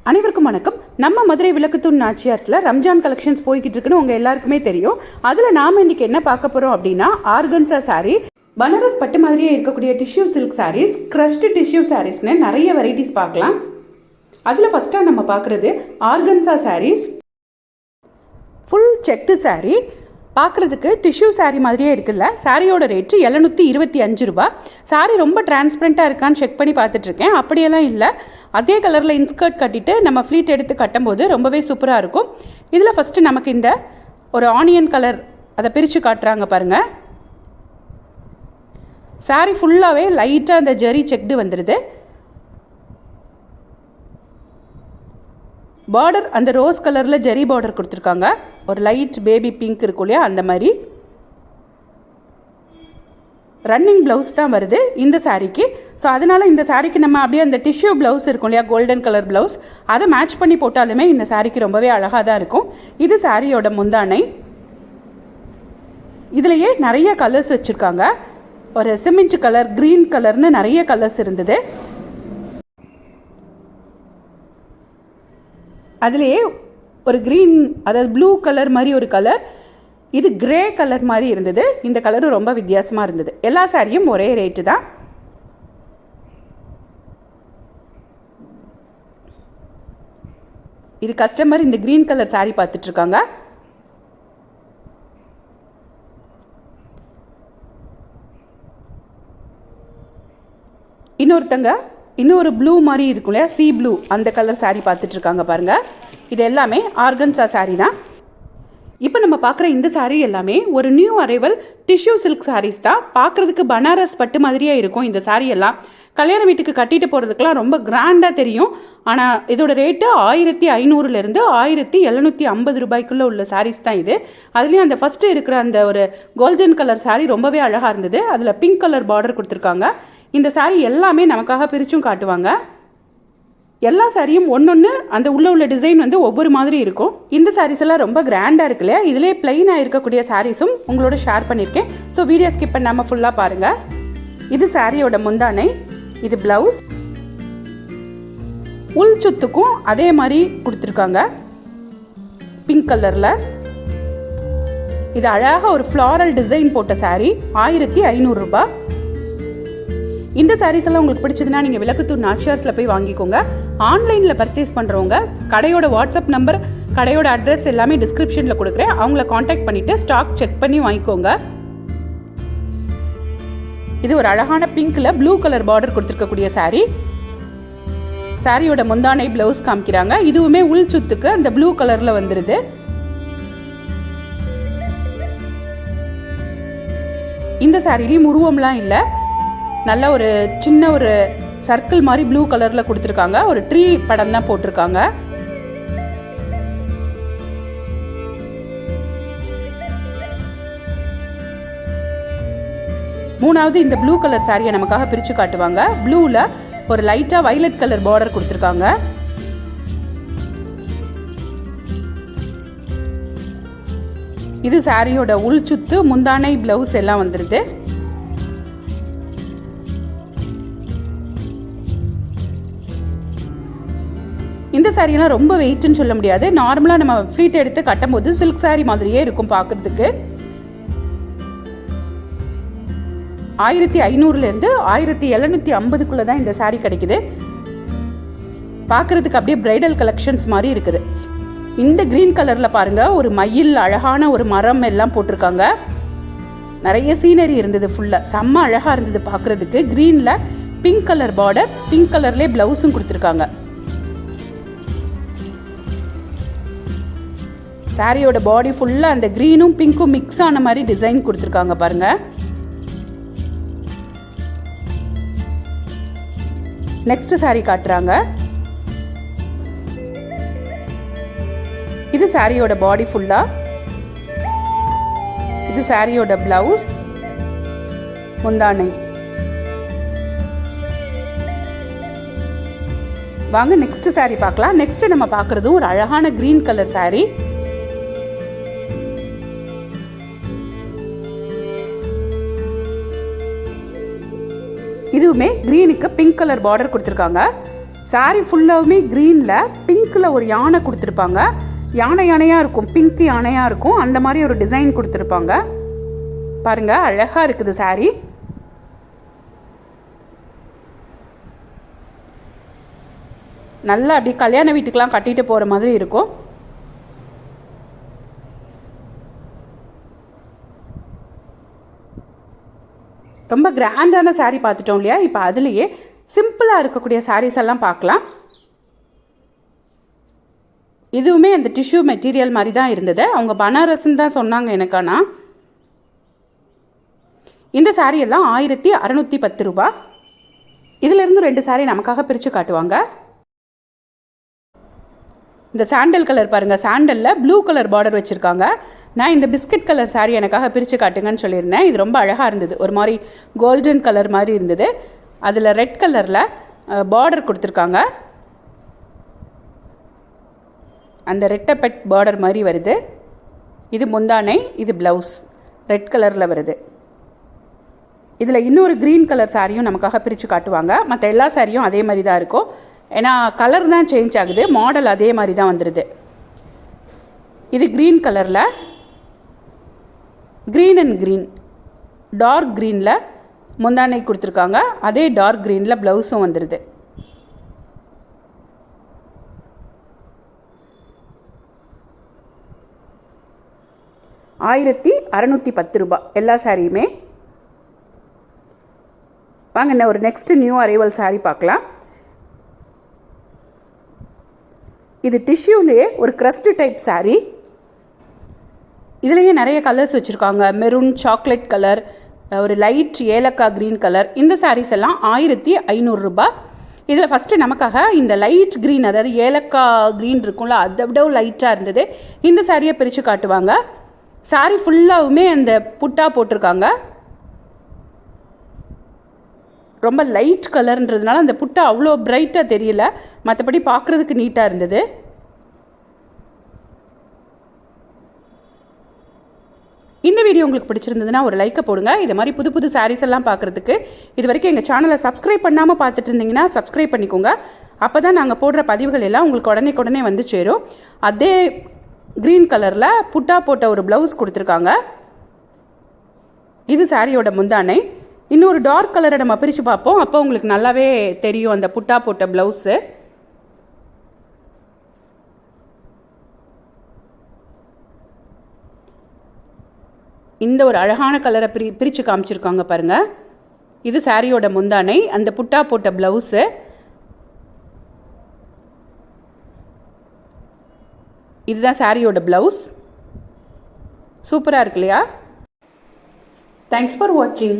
அனைவருக்கும் வணக்கம். நம்ம மதுரை விளக்குத்தூண் நாச்சியார்ஸ்ல ரம்ஜான் கலெக்ஷன்ஸ் போய்கிட்டு இருக்குன்னு உங்க எல்லாருக்குமே தெரியும். அதுல நாம இன்னைக்கு என்ன பார்க்க போறோம் அப்படின்னா, ஆர்கன்சா சாரி, பனாரஸ் பட்டு மாதிரியே இருக்கக்கூடிய tissue silk sarees, crushed tissue சாரீஸ்னு நிறைய வெரைட்டிஸ் பார்க்கலாம். அதுல ஃபர்ஸ்டா நம்ம பார்க்கறது organza sarees. Full checked saree, பார்க்குறதுக்கு டிஷ்யூ சாரீ மாதிரியே இருக்குல்ல. சாரியோட ரேட்டு 725 ரூபா. சாரீ ரொம்ப டிரான்ஸ்பரண்ட்டாக இருக்கான்னு செக் பண்ணி பார்த்துட்ருக்கேன். அப்படியெல்லாம் இல்லை, அதே கலரில் இன்ஸ்கர்ட் கட்டிட்டு நம்ம ஃப்ளீட் எடுத்து கட்டும்போது ரொம்பவே சூப்பராக இருக்கும். இதில் ஃபஸ்ட்டு நமக்கு இந்த ஒரு ஆனியன் கலர் அதை பிரித்து காட்டுறாங்க பாருங்கள். சாரீ ஃபுல்லாகவே லைட்டாக அந்த ஜெரி செக்டு வந்துடுது. பார்டர் அந்த ரோஸ் கலரில் ஜெரி பார்டர் கொடுத்துருக்காங்க. ஒரு லைட் பேபி பிங்க் இருக்கும் இல்லையா, அந்த மாதிரி ரன்னிங் ப்ளவுஸ் தான் வருது இந்த சாரீக்கு. ஸோ அதனால் இந்த சாரீக்கு நம்ம அப்படியே அந்த டிஷ்யூ ப்ளவுஸ் இருக்கும் இல்லையா, கோல்டன் கலர் ப்ளவுஸ், அதை மேட்ச் பண்ணி போட்டாலுமே இந்த சாரீக்கு ரொம்பவே அழகாக தான் இருக்கும். இது சாரியோட முந்தானை. இதுலேயே நிறைய கலர்ஸ் வச்சுருக்காங்க. ஒரு சிமெண்ட் கலர், க்ரீன் கலர்னு நிறைய கலர்ஸ் இருந்தது. அதுலேயே ஒரு க்ரீன், அதாவது ப்ளூ கலர் மாதிரி ஒரு கலர், இது கிரே கலர் மாதிரி இருந்தது. இந்த கலரும் ரொம்ப வித்தியாசமாக இருந்தது. எல்லா சாரியும் ஒரே ரேட்டு தான். இது கஸ்டமர் இந்த க்ரீன் கலர் சாரி பார்த்துட்ருக்காங்க. இன்னொருத்தங்க இன்னொரு ப்ளூ மாதிரி இருக்கும் இல்லையா, சி ப்ளூ, அந்த கலர் சாரீ பார்த்துட்ருக்காங்க பாருங்கள். இது எல்லாமே ஆர்கன்சா சாரீ தான். இப்போ நம்ம பார்க்குற இந்த சாரீ எல்லாமே ஒரு new arrival tissue silk saris தான். பார்க்குறதுக்கு பனாரஸ் பட்டு மாதிரியே இருக்கும். இந்த சாரீ எல்லாம் கல்யாண வீட்டுக்கு கட்டிட்டு போகிறதுக்கெலாம் ரொம்ப கிராண்டாக தெரியும். ஆனால் இதோட ரேட்டு 1500லேருந்து 1750 ரூபாய்க்குள்ளே உள்ள சாரீஸ் தான் இது. அதுலேயும் அந்த ஃபஸ்ட்டு இருக்கிற அந்த ஒரு கோல்டன் கலர் சாரீ ரொம்பவே அழகாக இருந்தது. அதில் பிங்க் கலர் பார்டர் கொடுத்துருக்காங்க. இந்த சாரீ எல்லாமே நமக்காக பிரிச்சும் காட்டுவாங்க. எல்லா சாரியும் ஒன்னொன்று அந்த உள்ள டிசைன் வந்து ஒவ்வொரு மாதிரி இருக்கும். இந்த சாரீஸ் எல்லாம் ரொம்ப கிராண்டாக இருக்கு இல்லையா. இதிலே பிளைனாக இருக்கக்கூடிய சாரீஸும் உங்களோட ஷேர் பண்ணியிருக்கேன். ஸோ வீடியோ ஸ்கிப் பண்ணாமல் ஃபுல்லாக பாருங்கள். இது சாரியோட முந்தானை, இது பிளவுஸ். உள் சுத்துக்கும் அதே மாதிரி கொடுத்துருக்காங்க பிங்க் கலரில். இது அழகாக ஒரு ஃப்ளாரல் டிசைன் போட்ட சாரீ, 1500 ரூபாய். இந்த சாரீஸ் எல்லாம் உங்களுக்கு பிடிச்சதுன்னா நீங்கள் விளக்குத்தூண் நாச்சியார்ஸில் போய் வாங்கிக்கோங்க. ஆன்லைனில் பர்ச்சேஸ் பண்ணுறவங்க கடையோட வாட்ஸ்அப் நம்பர், கடையோட அட்ரஸ் எல்லாமே டிஸ்கிரிப்ஷனில் கொடுக்குறேன். அவங்கள காண்டாக்ட் பண்ணிவிட்டு ஸ்டாக் செக் பண்ணி வாங்கிக்கோங்க. இது ஒரு அழகான பிங்க்கில் ப்ளூ கலர் பார்டர் கொடுத்துருக்கக்கூடிய சாரீ. சாரியோட முந்தானை, பிளவுஸ் காமிக்கிறாங்க. இதுவுமே உள் சுத்துக்கு அந்த ப்ளூ கலரில் வந்துடுது. இந்த சாரிலையும் உருவம்லாம் இல்லை, நல்ல ஒரு சின்ன ஒரு சர்க்கிள் மாதிரி ப்ளூ கலரில் கொடுத்துருக்காங்க. ஒரு ட்ரீ படம் தான் போட்டிருக்காங்க. மூணாவது இந்த ப்ளூ கலர் சாரியை நமக்காக பிரித்து காட்டுவாங்க. ப்ளூவில் ஒரு லைட்டாக வைலட் கலர் பார்டர் கொடுத்துருக்காங்க. இது சாரியோட உள் சுத்து, முந்தானை, பிளவுஸ் எல்லாம் வந்துடுது. இந்த சாரியெல்லாம் ரொம்ப வெயிட்னு சொல்ல முடியாது. நார்மலாக நம்ம ஃப்ளீட் எடுத்து கட்டும் போது சில்க் சாரி மாதிரியே இருக்கும் பார்க்குறதுக்கு. 1500லேருந்து 1750க்குள்ளே தான் இந்த சாரீ கிடைக்குது. பார்க்குறதுக்கு அப்படியே பிரைடல் கலெக்ஷன்ஸ் மாதிரி இருக்குது. இந்த க்ரீன் கலரில் பாருங்கள், ஒரு மயில், அழகான ஒரு மரம் எல்லாம் போட்டிருக்காங்க. நிறைய சீனரி இருந்தது. ஃபுல்லாக செம்ம அழகாக இருந்தது பார்க்குறதுக்கு. க்ரீனில் பிங்க் கலர் பார்டர், பிங்க் கலர்லேயே ப்ளவுஸும் கொடுத்துருக்காங்க. சாரியோட பாடி ஃபுல்லாக அந்த க்ரீனும் பிங்க்கும் மிக்ஸ் ஆன மாதிரி டிசைன் கொடுத்துருக்காங்க பாருங்க. நெக்ஸ்ட் சாரி காட்டுறாங்க. இது சாரியோட பாடி ஃபுல்லா. இது சாரியோட பிளவுஸ், முந்தானை. வாங்க நெக்ஸ்ட் சாரி பார்க்கலாம். நெக்ஸ்ட் நம்ம பார்க்கறது ஒரு அழகான கிரீன் கலர் சாரி. இதுவுமே க்ரீனுக்கு பிங்க் கலர் பார்டர் கொடுத்துருக்காங்க. சாரி ஃபுல்லாகவுமே க்ரீனில் பிங்க் பிங்க்கில் ஒரு யானை கொடுத்துருப்பாங்க. யானையாக இருக்கும், பிங்க் யானையாக இருக்கும். அந்த மாதிரி ஒரு டிசைன் கொடுத்துருப்பாங்க. பாருங்கள், அழகாக இருக்குது சாரீ. நல்லா அப்படி கல்யாண வீட்டுக்கெலாம் கட்டிட்டு போகிற மாதிரி இருக்கும். ரொம்ப கிராண்டான சாரீ பார்த்துட்டோம் இல்லையா? இப்போ அதுலேயே சிம்பிளாக இருக்கக்கூடிய சாரீஸ் எல்லாம் பார்க்கலாம். இதுவுமே அந்த டிஷ்யூ மெட்டீரியல் மாதிரி தான் இருந்தது. அவங்க பனாரஸ்ன்னு தான் சொன்னாங்க எனக்கானா. இந்த சாரீ எல்லாம் 1610 ரூபா. இதிலிருந்து 2 சாரீ நமக்காக பிரித்து காட்டுவாங்க. இந்த சாண்டல் கலர் பாருங்கள், சாண்டலில் ப்ளூ கலர் பார்டர் வச்சுருக்காங்க. நான் இந்த பிஸ்கட் கலர் சாரீ எனக்காக பிரித்து காட்டுங்கன்னு சொல்லியிருந்தேன். இது ரொம்ப அழகாக இருந்தது, ஒரு மாதிரி கோல்டன் கலர் மாதிரி இருந்தது. அதில் ரெட் கலரில் பார்டர் கொடுத்துருக்காங்க. அந்த ரெட்டப்பெட் பார்டர் மாதிரி வருது. இது முந்தானை, இது ப்ளவுஸ் ரெட் கலரில் வருது. இதில் இன்னொரு க்ரீன் கலர் சாரியும் நமக்காக பிரித்து காட்டுவாங்க. மற்ற எல்லா சாரியும் அதே மாதிரி தான் இருக்கும். ஏன்னா கலர் தான் சேஞ்ச் ஆகுது, மாடல் அதே மாதிரி தான் வந்துடுது. இது க்ரீன் கலரில், க்ரீன் அண்ட் க்ரீன், டார்க் க்ரீனில் முந்தானை கொடுத்துருக்காங்க. அதே டார்க் க்ரீனில் ப்ளவுஸும் வந்துடுது. ₹1610 எல்லா சாரியுமே. வாங்க என்ன ஒரு நெக்ஸ்ட் நியூ அரைவல் சாரீ பார்க்கலாம். இது டிஷ்யூலேயே ஒரு க்ரஸ்ட் டைப் சாரீ. இதுலேயே நிறைய கலர்ஸ் வச்சுருக்காங்க. மெரூன், சாக்லேட் கலர், ஒரு லைட் ஏலக்காய் க்ரீன் கலர். இந்த சாரீஸ் எல்லாம் ₹1500. இதில் ஃபஸ்ட்டு நமக்காக இந்த லைட் க்ரீன், அதாவது ஏலக்காய் க்ரீன் இருக்கும்ல, அதை விட லைட்டாக இருந்தது. இந்த சாரியை பிரித்து காட்டுவாங்க. சாரீ ஃபுல்லாகவுமே அந்த புட்டா போட்டிருக்காங்க. ரொம்ப லைட் கலர்ன்றதுனால அந்த புட்டா அவ்வளோ பிரைட்டாக தெரியல, மற்றபடி பார்க்குறதுக்கு நீட்டாக இருந்தது. இந்த வீடியோ உங்களுக்கு பிடிச்சிருந்ததுன்னா ஒரு லைக்கை போடுங்க. இது மாதிரி புது புது சாரீஸ் எல்லாம் பார்க்குறதுக்கு இது வரைக்கும் எங்கள் சேனலை சப்ஸ்கிரைப் பண்ணாமல் பார்த்துட்டு இருந்தீங்கன்னா சப்ஸ்கிரைப் பண்ணிக்கோங்க. அப்போ தான் நாங்கள் போடுற பதிவுகள் எல்லாம் உங்களுக்கு உடனே வந்து சேரும். அதே க்ரீன் கலரில் புட்டா போட்ட ஒரு ப்ளவுஸ் கொடுத்துருக்காங்க. இது சாரியோட முந்தானை. இன்னொரு டார்க் கலரை நம்ம பிரித்து பார்ப்போம், அப்போ உங்களுக்கு நல்லாவே தெரியும் அந்த புட்டா போட்ட ப்ளவுஸு. இந்த ஒரு அழகான கலரை பிரித்து காமிச்சிருக்காங்க பாருங்கள். இது சாரியோட முந்தானை, அந்த புட்டா போட்ட ப்ளவுஸு. இதுதான் சாரியோட ப்ளவுஸ். சூப்பராக இருக்கு இல்லையா? தேங்க்ஸ் ஃபார் வாட்சிங்.